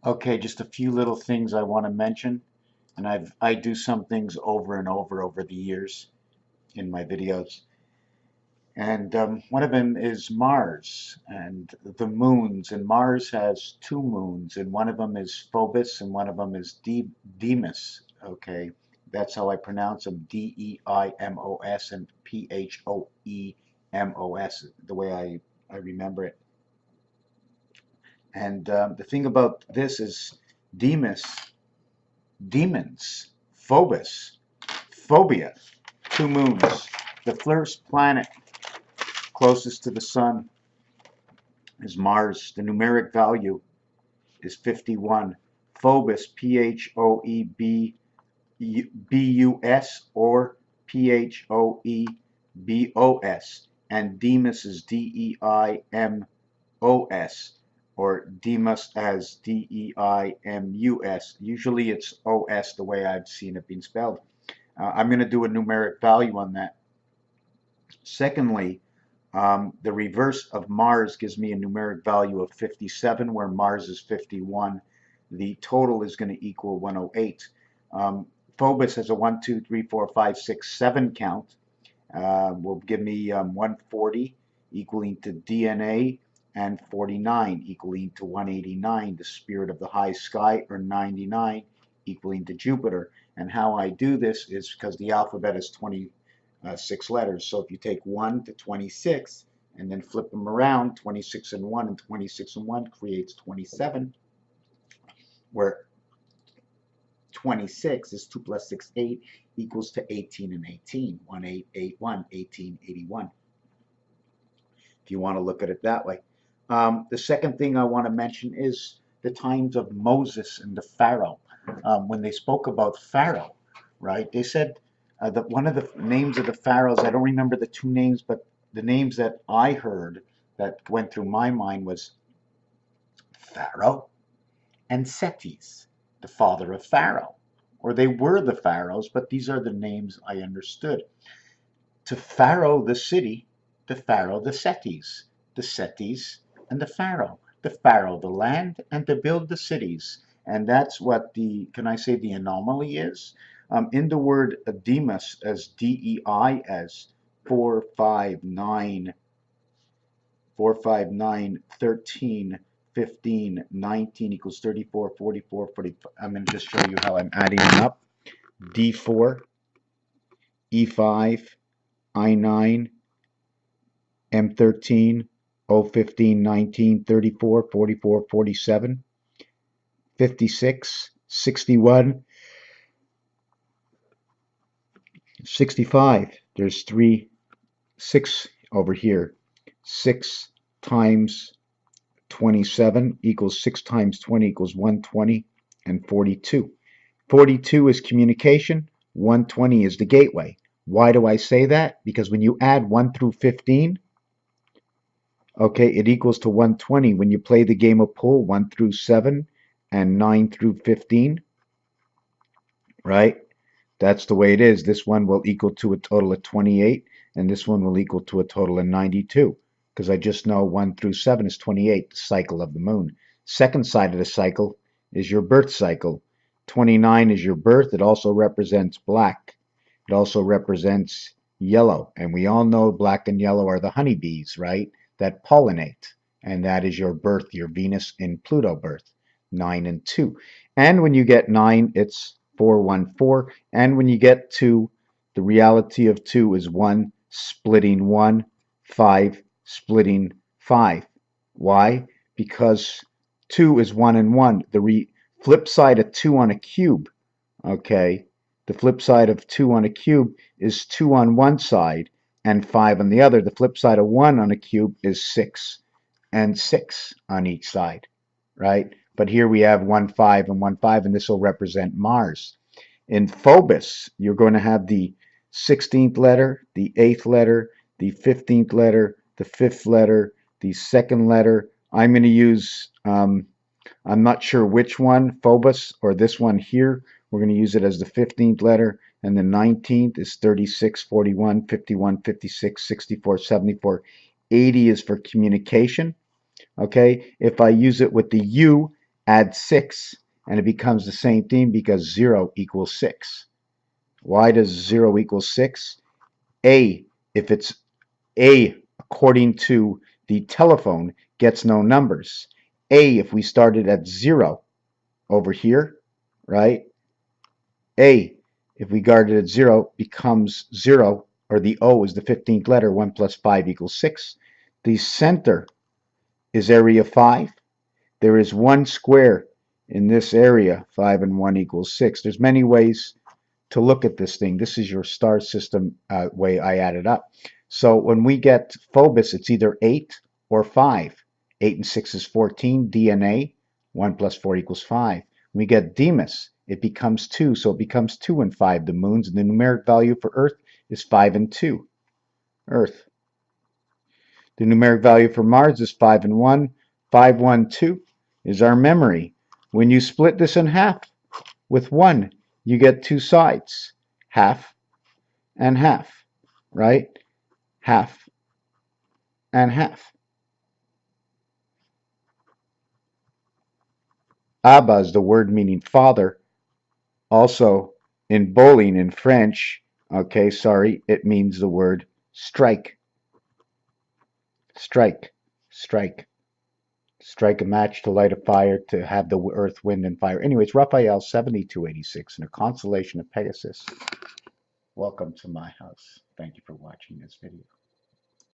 Okay, just a few little things I want to mention, and I do some things over and over the years in my videos. And one of them is Mars and the moons. And Mars has two moons, and one of them is Phobos and one of them is Deimos. Okay, that's how I pronounce them: Deimos and Phoemos, the way I remember it. And the thing about this is Deimos, demons, Phobos, phobia, two moons. The first planet closest to the sun is Mars. The numeric value is 51. Phobos, Phoebus or Phoebos, and Deimos is Deimos, or Deimos as Deimus. Usually it's OS the way I've seen it being spelled. I'm going to do a numeric value on that. Secondly, the reverse of Mars gives me a numeric value of 57, where Mars is 51. The total is going to equal 108. Phobos has a 1, 2, 3, 4, 5, 6, 7 count. Will give me 140 equaling to DNA, and 49 equaling to 189, the spirit of the high sky, or 99 equaling to Jupiter. And how I do this is because the alphabet is 26 letters. So if you take 1 to 26 and then flip them around, 26 and 1 and 26 and 1 creates 27, where 26 is 2 plus 6, 8, equals to 18 and 18, 1881, 1881, if you want to look at it that way. The second thing I want to mention is the times of Moses and the Pharaoh. When they spoke about Pharaoh, right, they said that one of the names of the pharaohs, I don't remember the two names, but the names that I heard that went through my mind was Pharaoh and Setes, the father of Pharaoh. Or they were the pharaohs, but these are the names I understood. To Pharaoh the city, the Pharaoh the Setes, and the Pharaoh the land, and to build the cities. And that's what the, can I say the anomaly is? In the word Deimos, as Deis, 4, 5, 9, 4, 5, 9, 13, 15, 19 equals 34, 44, 45. I'm going to just show you how I'm adding them up. D4, E5, I9, M13, O15, 19, 34, 44, 47, 56, 61, 65. There's 6 over here. 6 times 27 equals 6 times 20 equals 120, and 42. 42 is communication. 120 is the gateway. Why do I say that? Because when you add 1 through 15, okay, it equals to 120 when you play the game of pool, 1 through 7 and 9 through 15, right? That's the way it is. This one will equal to a total of 28, and this one will equal to a total of 92, because I just know 1 through 7 is 28, the cycle of the moon. Second side of the cycle is your birth cycle. 29 is your birth. It also represents black. It also represents yellow, and we all know black and yellow are the honeybees, right, that pollinate, and that is your birth, your Venus in Pluto birth, 9 and 2. And when you get 9, it's 414, and when you get 2, the reality of 2 is 1 splitting 1, 5 splitting 5. Why? Because 2 is 1 and 1. The flip side of 2 on a cube, okay, the flip side of 2 on a cube is 2 on one side and 5 on the other. The flip side of 1 on a cube is 6 and 6 on each side, right? But here we have 1, 5 and 1, 5, and this will represent Mars. In Phobos, you're going to have the 16th letter, the 8th letter, the 15th letter, the 5th letter, the 2nd letter. I'm going to use, I'm not sure which one, Phobos or this one here. We're going to use it as the 15th letter, and the 19th is 36, 41, 51, 56, 64, 74. 80 is for communication. Okay, if I use it with the U add 6, and it becomes the same thing because 0 equals 6. Why does 0 equal 6? A, if it's A, according to the telephone, gets no numbers. A, if we started at 0 over here, right? A, if we guard it at 0, becomes 0, or the O is the 15th letter. 1 plus 5 equals 6. The center is area 5. There is one square in this area. 5 and 1 equals 6. There's many ways to look at this thing. This is your star system way I added up. So when we get Phobos, it's either 8 or 5. 8 and 6 is 14. DNA, 1 plus 4 equals 5. When we get Deimos, it becomes 2. So it becomes 2 and 5, the moons. And the numeric value for Earth is 5 and 2. Earth. The numeric value for Mars is 5 and 1. 5, 1, 2 is our memory. When you split this in half with 1, you get two sides, half and half, right? Half and half. Abba is the word meaning father. Also, in bowling in French, okay, sorry, it means the word strike. Strike, strike. Strike a match to light a fire, to have the earth, wind, and fire. Anyways, Raphael 7286 in a constellation of Pegasus. Welcome to my house. Thank you for watching this video.